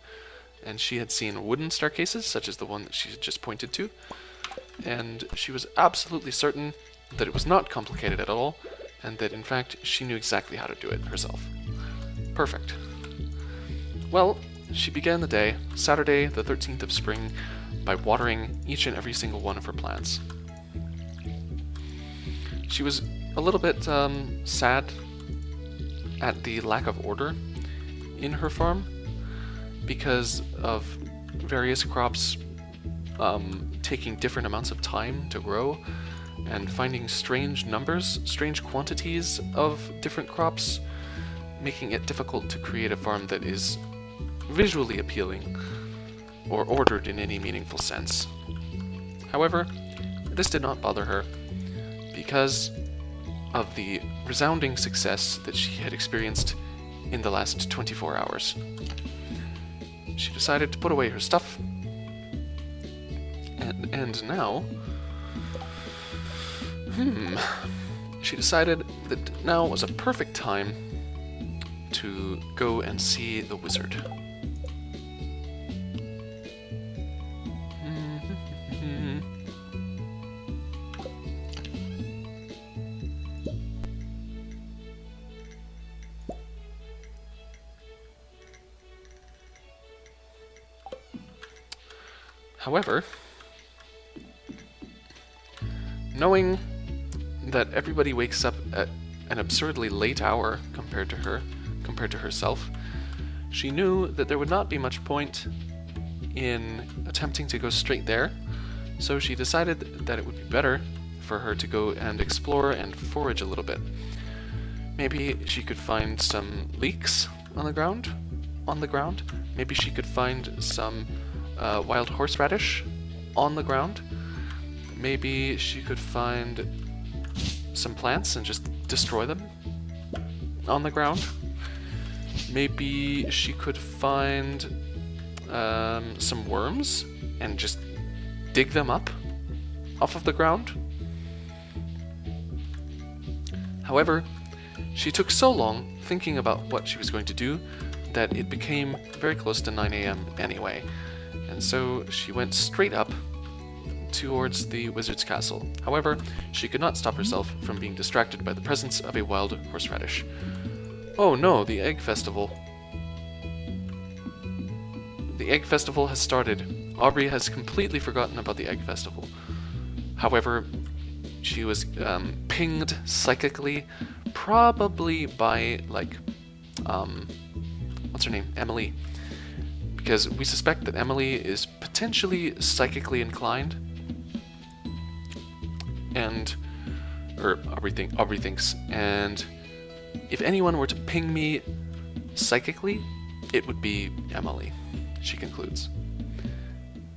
And she had seen wooden staircases, such as the one that she had just pointed to. And she was absolutely certain that it was not complicated at all, and that in fact she knew exactly how to do it herself. Perfect. Well, she began the day, Saturday the 13th of spring, by watering each and every single one of her plants. She was a little bit sad at the lack of order in her farm, because of various crops taking different amounts of time to grow, and finding strange numbers, strange quantities of different crops, making it difficult to create a farm that is visually appealing or ordered in any meaningful sense. However, this did not bother her, because of the resounding success that she had experienced in the last 24 hours. She decided to put away her stuff, and now, she decided that now was a perfect time to go and see the wizard. However, knowing that everybody wakes up at an absurdly late hour compared to herself, she knew that there would not be much point in attempting to go straight there, so she decided that it would be better for her to go and explore and forage a little bit. Maybe she could find some leeks on the ground. Maybe she could find some wild horseradish on the ground. Maybe she could find some plants and just destroy them on the ground. Maybe she could find some worms and just dig them up off of the ground. However, she took so long thinking about what she was going to do that it became very close to 9 a.m. anyway. And so she went straight up towards the wizard's castle. However, she could not stop herself from being distracted by the presence of a wild horseradish. Oh no, the egg festival. The egg festival has started. Aubrey has completely forgotten about the egg festival. However, she was pinged psychically, probably by, like, what's her name? Emily. Because we suspect that Emily is potentially psychically inclined, or Aubrey thinks, and if anyone were to ping me psychically, it would be Emily, she concludes.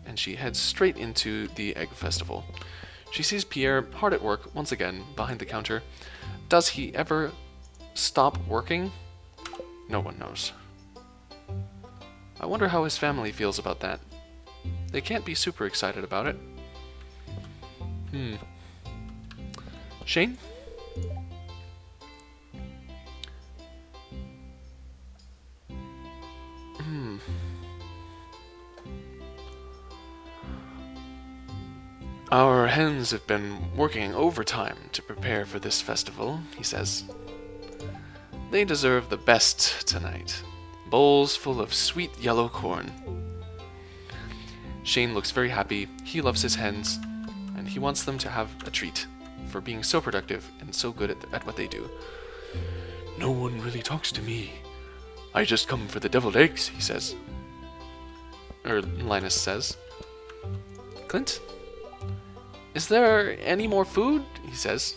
And she heads straight into the egg festival. She sees Pierre hard at work, once again, behind the counter. Does he ever stop working? No one knows. I wonder how his family feels about that. They can't be super excited about it. Shane? Our hens have been working overtime to prepare for this festival, he says. They deserve the best tonight. Bowls full of sweet yellow corn. Shane looks very happy. He loves his hens, and he wants them to have a treat for being so productive and so good at what they do. No one really talks to me. I just come for the deviled eggs, he says. Or Linus says. Clint? Is there any more food? He says,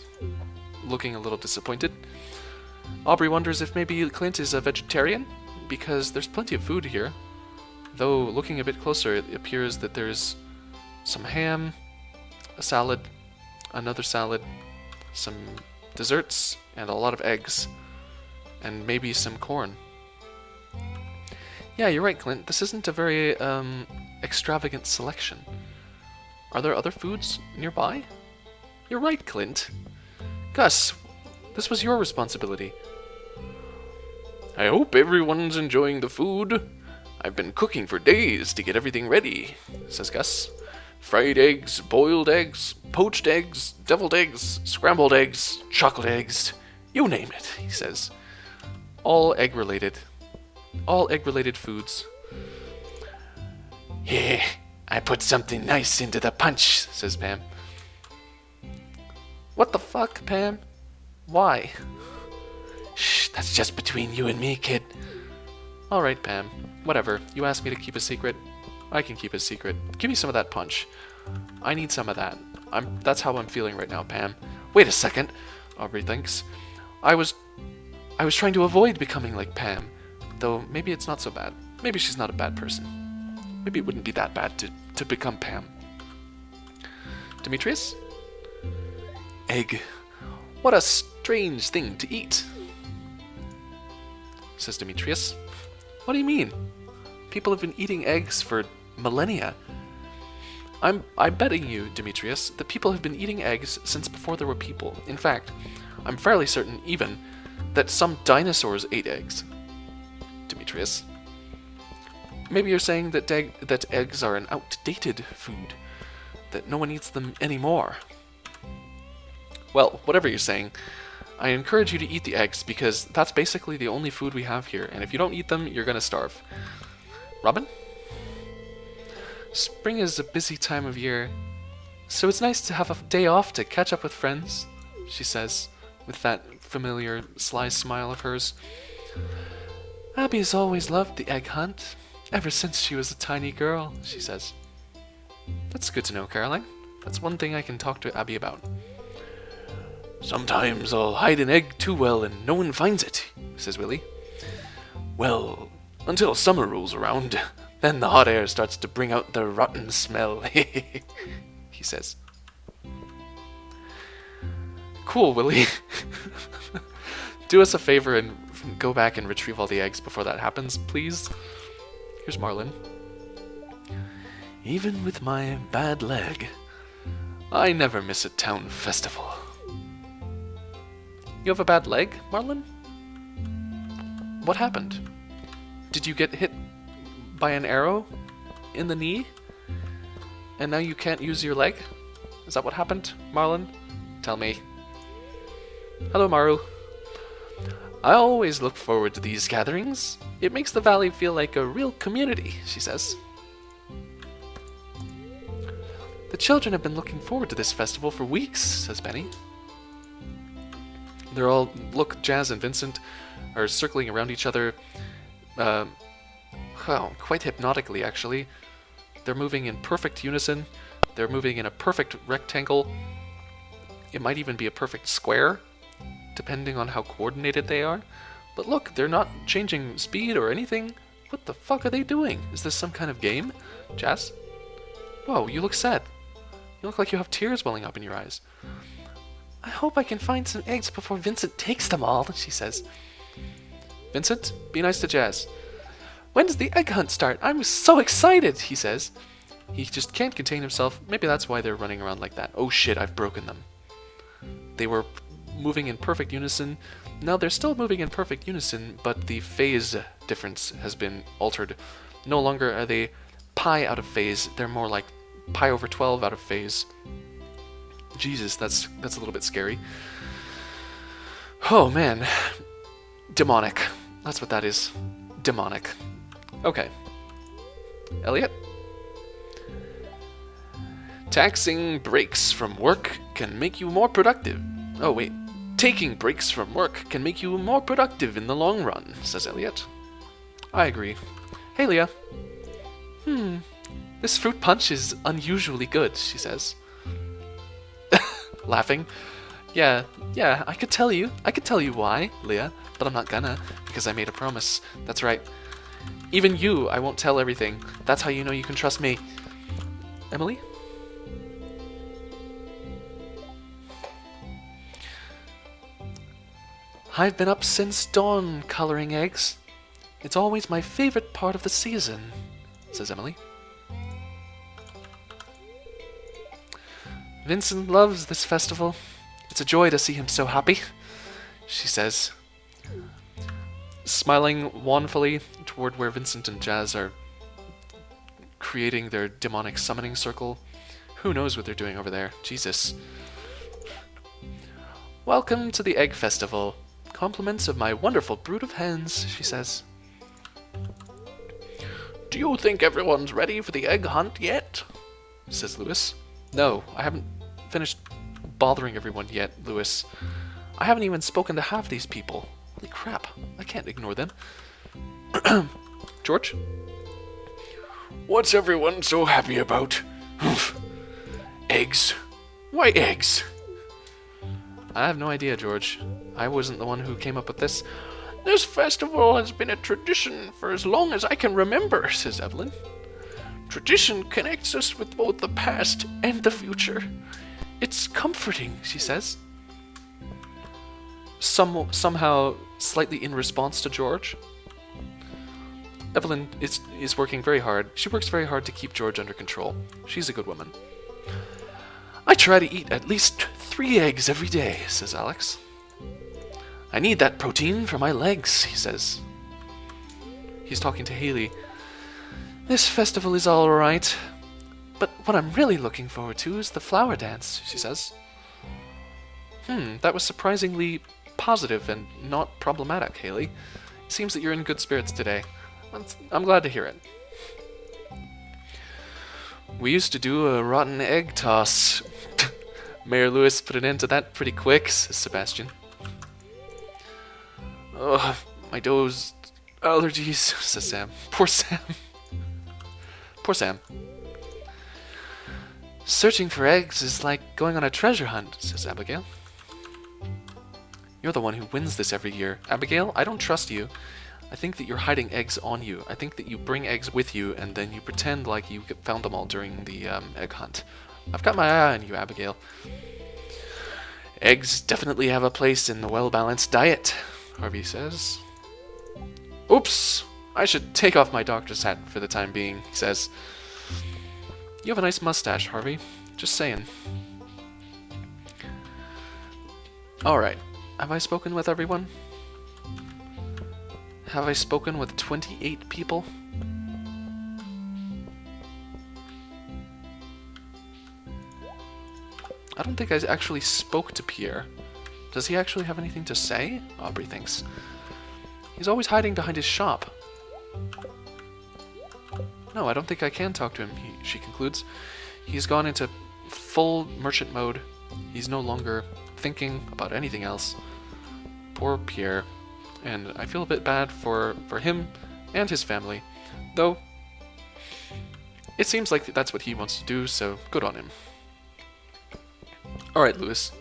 looking a little disappointed. Aubrey wonders if maybe Clint is a vegetarian, because there's plenty of food here. Though, looking a bit closer, it appears that there's some ham, a salad, another salad, some desserts, and a lot of eggs, and maybe some corn. Yeah, you're right, Clint. This isn't a very extravagant selection. Are there other foods nearby? You're right, Clint. Gus, this was your responsibility. I hope everyone's enjoying the food. I've been cooking for days to get everything ready, says Gus. Fried eggs, boiled eggs, poached eggs, deviled eggs, scrambled eggs, chocolate eggs, you name it, he says. All egg-related. All egg-related foods. Yeah, I put something nice into the punch, says Pam. What the fuck, Pam? Why? Shh, that's just between you and me, kid. Alright, Pam. Whatever. You asked me to keep a secret. I can keep a secret. Give me some of that punch. I need some of that. That's how I'm feeling right now, Pam. Wait a second, Aubrey thinks. I was trying to avoid becoming like Pam. Though maybe it's not so bad. Maybe she's not a bad person. Maybe it wouldn't be that bad to become Pam. Demetrius? Egg. What a strange thing to eat, says Demetrius. What do you mean? People have been eating eggs for millennia. I'm betting you, Demetrius, that people have been eating eggs since before there were people. In fact, I'm fairly certain even that some dinosaurs ate eggs. Demetrius. Maybe you're saying that eggs are an outdated food, that no one eats them anymore. Well, whatever you're saying, I encourage you to eat the eggs because that's basically the only food we have here, and if you don't eat them, you're gonna starve. Robin? Spring is a busy time of year, so it's nice to have a day off to catch up with friends, she says, with that familiar sly smile of hers. Abby's always loved the egg hunt, ever since she was a tiny girl, she says. That's good to know, Caroline. That's one thing I can talk to Abby about. Sometimes I'll hide an egg too well and no one finds it, says Willie. Well, until summer rolls around, then the hot air starts to bring out the rotten smell, he says. Cool, Willie. Do us a favor and go back and retrieve all the eggs before that happens, please. Here's Marlin. Even with my bad leg, I never miss a town festival. You have a bad leg, Marlin? What happened? Did you get hit by an arrow in the knee? And now you can't use your leg? Is that what happened, Marlin? Tell me. Hello, Maru. I always look forward to these gatherings. It makes the valley feel like a real community, she says. The children have been looking forward to this festival for weeks, says Benny. They're all, look, Jazz and Vincent are circling around each other, quite hypnotically, actually. They're moving in perfect unison. They're moving in a perfect rectangle. It might even be a perfect square, depending on how coordinated they are. But look, they're not changing speed or anything. What the fuck are they doing? Is this some kind of game? Jazz? Whoa, you look sad. You look like you have tears welling up in your eyes. I hope I can find some eggs before Vincent takes them all, she says. Vincent, be nice to Jazz. When does the egg hunt start? I'm so excited, he says. He just can't contain himself. Maybe that's why they're running around like that. Oh shit, I've broken them. They were moving in perfect unison. Now they're still moving in perfect unison, but the phase difference has been altered. No longer are they pi out of phase. They're more like pi over 12 out of phase. Jesus, that's a little bit scary. Oh man. Demonic. That's what that is. Demonic. Okay. Elliot? Taxing breaks from work can make you more productive. Oh wait. Taking breaks from work can make you more productive in the long run, says Elliot. I agree. Hey, Leah. This fruit punch is unusually good, she says. Laughing. Yeah, I could tell you why, Leah, but I'm not gonna, because I made a promise. That's right. Even you, I won't tell everything. That's how you know you can trust me. Emily? I've been up since dawn coloring eggs. It's always my favorite part of the season, says Emily. Vincent loves this festival. It's a joy to see him so happy, she says, smiling wanfully toward where Vincent and Jazz are creating their demonic summoning circle. Who knows what they're doing over there? Jesus. Welcome to the Egg Festival. Compliments of my wonderful brood of hens, she says. Do you think everyone's ready for the egg hunt yet? Says Lewis. No, I haven't finished bothering everyone yet, Lewis. I haven't even spoken to half these people. Holy crap, I can't ignore them. George? What's everyone so happy about? Eggs. Why eggs? I have no idea, George. I wasn't the one who came up with this. This festival has been a tradition for as long as I can remember, says Evelyn. Tradition connects us with both the past and the future. It's comforting, she says. Somehow slightly in response to George. Evelyn is working very hard. She works very hard to keep George under control. She's a good woman. I try to eat at least 3 eggs every day, says Alex. I need that protein for my legs, he says. He's talking to Haley. This festival is all right, but what I'm really looking forward to is the flower dance, she says. That was surprisingly positive and not problematic, Haley. It seems that you're in good spirits today. I'm glad to hear it. We used to do a rotten egg toss. Mayor Lewis put an end to that pretty quick, says Sebastian. Ugh, my doe's allergies, says Sam. Poor Sam. Poor Sam. Searching for eggs is like going on a treasure hunt, says Abigail. You're the one who wins this every year. Abigail, I don't trust you. I think that you're hiding eggs on you. I think that you bring eggs with you and then you pretend like you found them all during the egg hunt. I've got my eye on you, Abigail. Eggs definitely have a place in the well-balanced diet, Harvey says. Oops! I should take off my doctor's hat for the time being, he says. You have a nice mustache, Harvey. Just saying. Alright. Have I spoken with everyone? Have I spoken with 28 people? I don't think I actually spoke to Pierre. Does he actually have anything to say? Aubrey thinks. He's always hiding behind his shop. No, I don't think I can talk to him, she concludes. He's gone into full merchant mode. He's no longer thinking about anything else. Poor Pierre. And I feel a bit bad for him and his family. Though, it seems like that's what he wants to do, so good on him. Alright, Lewis.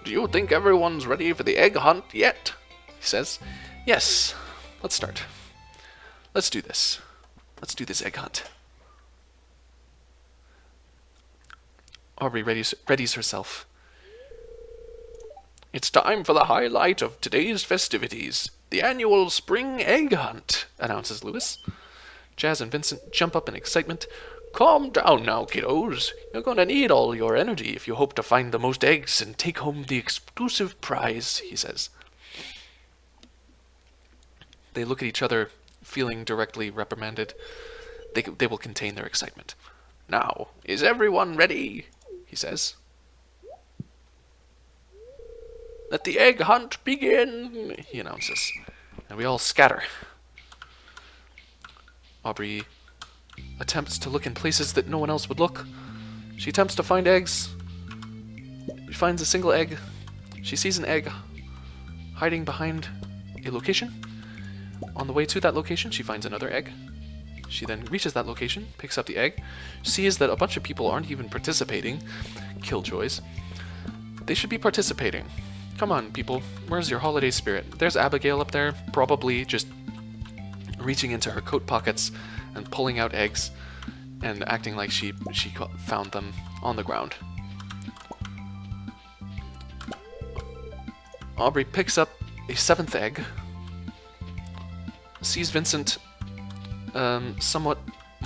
Do you think everyone's ready for the egg hunt yet? He says. Yes. Let's start. Let's do this. Let's do this egg hunt. Aubrey readies herself. It's time for the highlight of today's festivities, the annual spring egg hunt, announces Lewis. Jazz and Vincent jump up in excitement. Calm down now, kiddos. You're going to need all your energy if you hope to find the most eggs and take home the exclusive prize, he says. They look at each other, feeling directly reprimanded. They will contain their excitement. Now, is everyone ready? He says. Let the egg hunt begin, he announces. And we all scatter. Aubrey attempts to look in places that no one else would look. She attempts to find eggs. She finds a single egg. She sees an egg hiding behind a location. On the way to that location, she finds another egg. She then reaches that location, picks up the egg, sees that a bunch of people aren't even participating. Killjoys. They should be participating. Come on, people. Where's your holiday spirit? There's Abigail up there, probably just reaching into her coat pockets and pulling out eggs and acting like she found them on the ground. Aubrey picks up a seventh egg, sees Vincent somewhat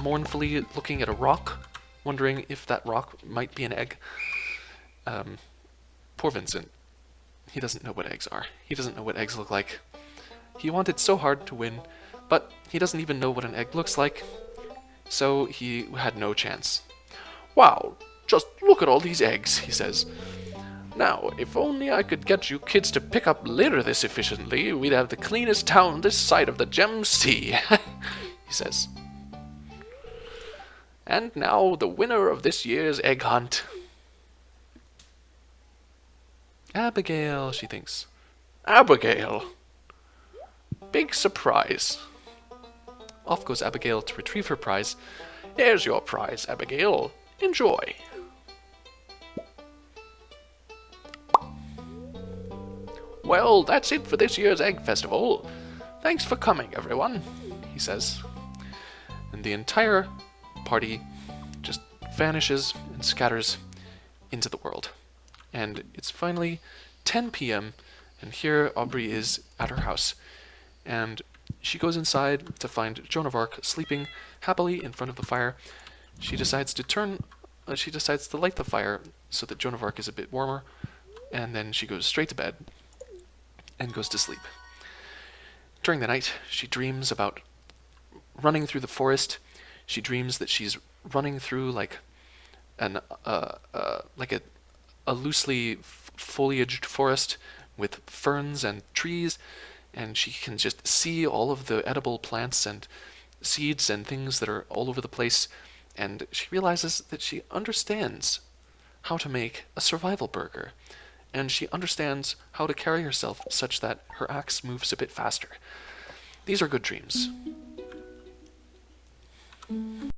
mournfully looking at a rock, wondering if that rock might be an egg. Poor Vincent. He doesn't know what eggs are. He doesn't know what eggs look like. He wanted so hard to win, but he doesn't even know what an egg looks like, so he had no chance. Wow, just look at all these eggs, he says. Now, if only I could get you kids to pick up litter this efficiently, we'd have the cleanest town this side of the Gem Sea, he says. And now, the winner of this year's egg hunt. Abigail, she thinks. Abigail! Big surprise. Off goes Abigail to retrieve her prize. Here's your prize, Abigail. Enjoy. Well, that's it for this year's Egg Festival. Thanks for coming, everyone, he says. And the entire party just vanishes and scatters into the world. And it's finally 10 p.m., and here Aubrey is at her house. And she goes inside to find Joan of Arc sleeping happily in front of the fire. She decides to light the fire so that Joan of Arc is a bit warmer, and then she goes straight to bed and goes to sleep. During the night, she dreams about running through the forest. She dreams that she's running through like a loosely foliaged forest with ferns and trees, and she can just see all of the edible plants and seeds and things that are all over the place, and she realizes that she understands how to make a survival burger, and she understands how to carry herself such that her axe moves a bit faster. These are good dreams.